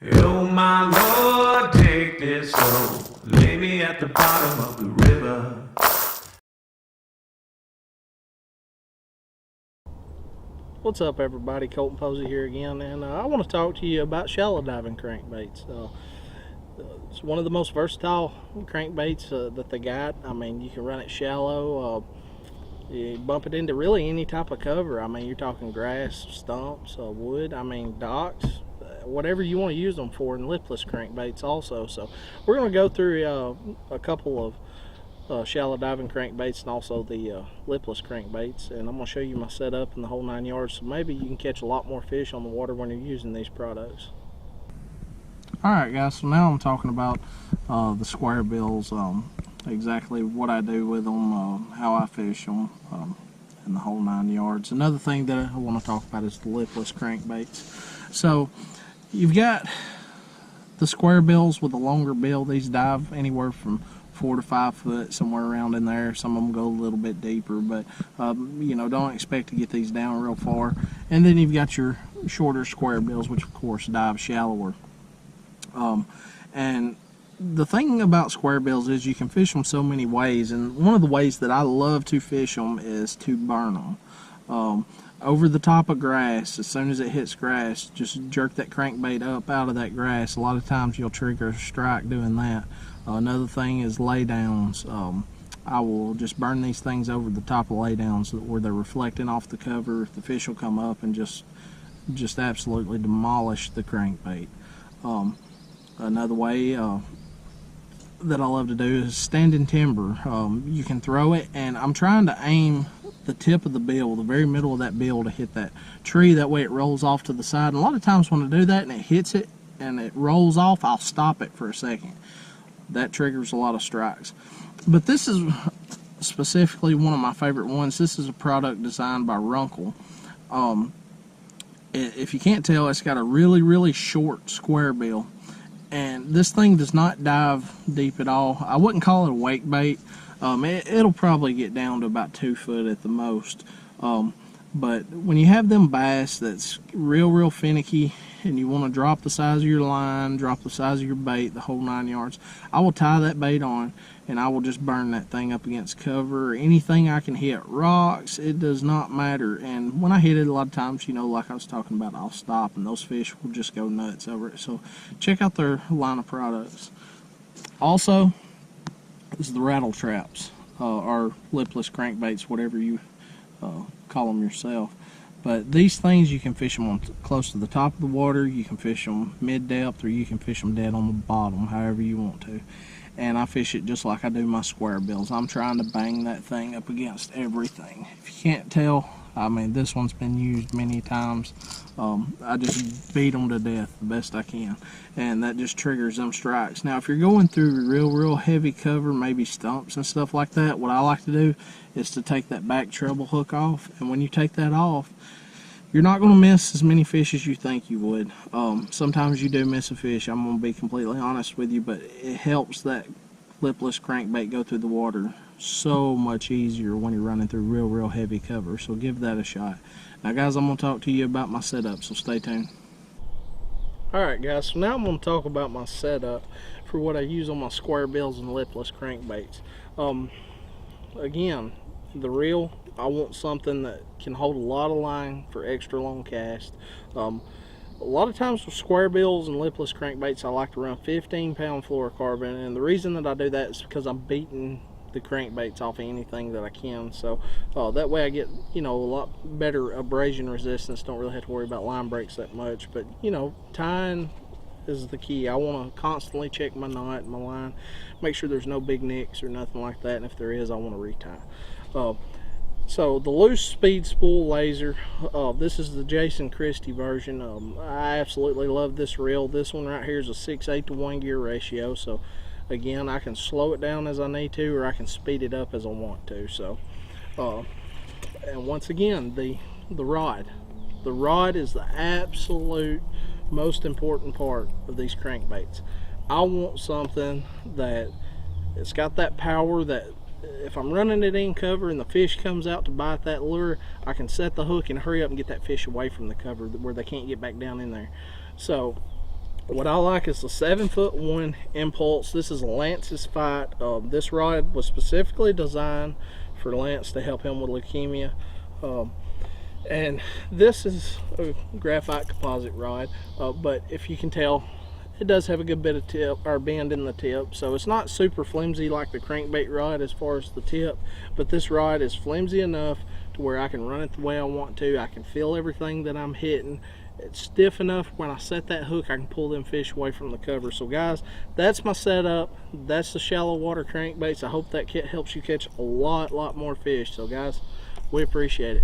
Oh my Lord, take this soul, lay me at the bottom of the river. What's up, everybody? Colton Posey here again, and I want to talk to you about shallow diving crankbaits. It's one of the most versatile crankbaits that they got. I mean, you can run it shallow. You bump it into really any type of cover. I mean, you're talking grass, stumps, wood. I mean, docks, whatever you want to use them for, and lipless crankbaits also. So we're going to go through a couple of shallow diving crankbaits and also the lipless crankbaits, and I'm going to show you my setup and the whole 9 yards, so maybe you can catch a lot more fish on the water when you're using these products. Alright guys, so now I'm talking about the square bills, exactly what I do with them, how I fish them, and the whole 9 yards. Another thing that I want to talk about is the lipless crankbaits. So you've got the square bills with a longer bill. These dive anywhere from 4 to 5 foot, somewhere around in there. Some of them go a little bit deeper, but you know, don't expect to get these down real far. And then you've got your shorter square bills, which of course dive shallower. And the thing about square bills is you can fish them so many ways, and one of the ways that I love to fish them is to burn them. Over the top of grass, as soon as it hits grass, just jerk that crankbait up out of that grass. A lot of times you'll trigger a strike doing that. Another thing is laydowns. I will just burn these things over the top of laydowns where they're reflecting off the cover. The fish will come up and just absolutely demolish the crankbait. Another way that I love to do is standing timber. You can throw it, and I'm trying to aim the tip of the bill, the very middle of that bill, to hit that tree. That way it rolls off to the side. And a lot of times when I do that and it hits it and it rolls off, I'll stop it for a second. That triggers a lot of strikes. But this is specifically one of my favorite ones. This is a product designed by Runkle. If you can't tell, it's got a really short square bill, and this thing does not dive deep at all. I wouldn't call it a wake bait. It'll probably get down to about 2 foot at the most. But when you have them bass that's real finicky, and you want to drop the size of your line, drop the size of your bait, the whole 9 yards, I will tie that bait on, and I will just burn that thing up against cover or anything I can hit. Rocks, it does not matter. And when I hit it, a lot of times, you know, like I was talking about, I'll stop and those fish will just go nuts over it. So check out their line of products. Also, is the rattle traps, or lipless crankbaits, whatever you call them yourself. But these things, you can fish them on close to the top of the water, you can fish them mid-depth, or you can fish them dead on the bottom, however you want to. And I fish it just like I do my square bills. I'm trying to bang that thing up against everything. If you can't tell, I mean, this one's been used many times. I just beat them to death the best I can, and that just triggers them strikes. Now, if you're going through real heavy cover, maybe stumps and stuff like that, what I like to do is to take that back treble hook off, and when you take that off, you're not going to miss as many fish as you think you would. Sometimes you do miss a fish, I'm going to be completely honest with you, but it helps that lipless crankbait go through the water so much easier when you're running through real heavy cover. So give that a shot. Now guys, I'm going to talk to you about my setup, so stay tuned. Alright guys, so now I'm going to talk about my setup for what I use on my square bills and lipless crankbaits. Again, the reel, I want something that can hold a lot of line for extra long cast. A lot of times with square bills and lipless crankbaits, I like to run 15-pound fluorocarbon, and the reason that I do that is because I'm beating the crankbaits off of anything that I can. So that way I get, you know, a lot better abrasion resistance. Don't really have to worry about line breaks that much. But you know, tying is the key. I want to constantly check my knot and my line, make sure there's no big nicks or nothing like that, and if there is, I want to retie. So the loose speed spool laser, this is the Jason Christie version. I absolutely love this reel. This one right here is a 6/8 to 1 gear ratio, so again, I can slow it down as I need to, or I can speed it up as I want to. So and once again, the rod is the absolute most important part of these crankbaits. I want something that it's got that power that if I'm running it in cover and the fish comes out to bite that lure, I can set the hook and hurry up and get that fish away from the cover where they can't get back down in there. So What I like is the 7'1" impulse. This is Lance's Fight. This rod was specifically designed for Lance to help him with leukemia. And this is a graphite composite rod, but if you can tell, it does have a good bit of tip or bend in the tip, so it's not super flimsy like the crankbait rod as far as the tip, but this rod is flimsy enough to where I can run it the way I want to. I can feel everything that I'm hitting. It's stiff enough when I set that hook I can pull them fish away from the cover. So guys, that's my setup. That's the shallow water crankbaits. I hope that kit helps you catch a lot more fish. So guys, we appreciate it.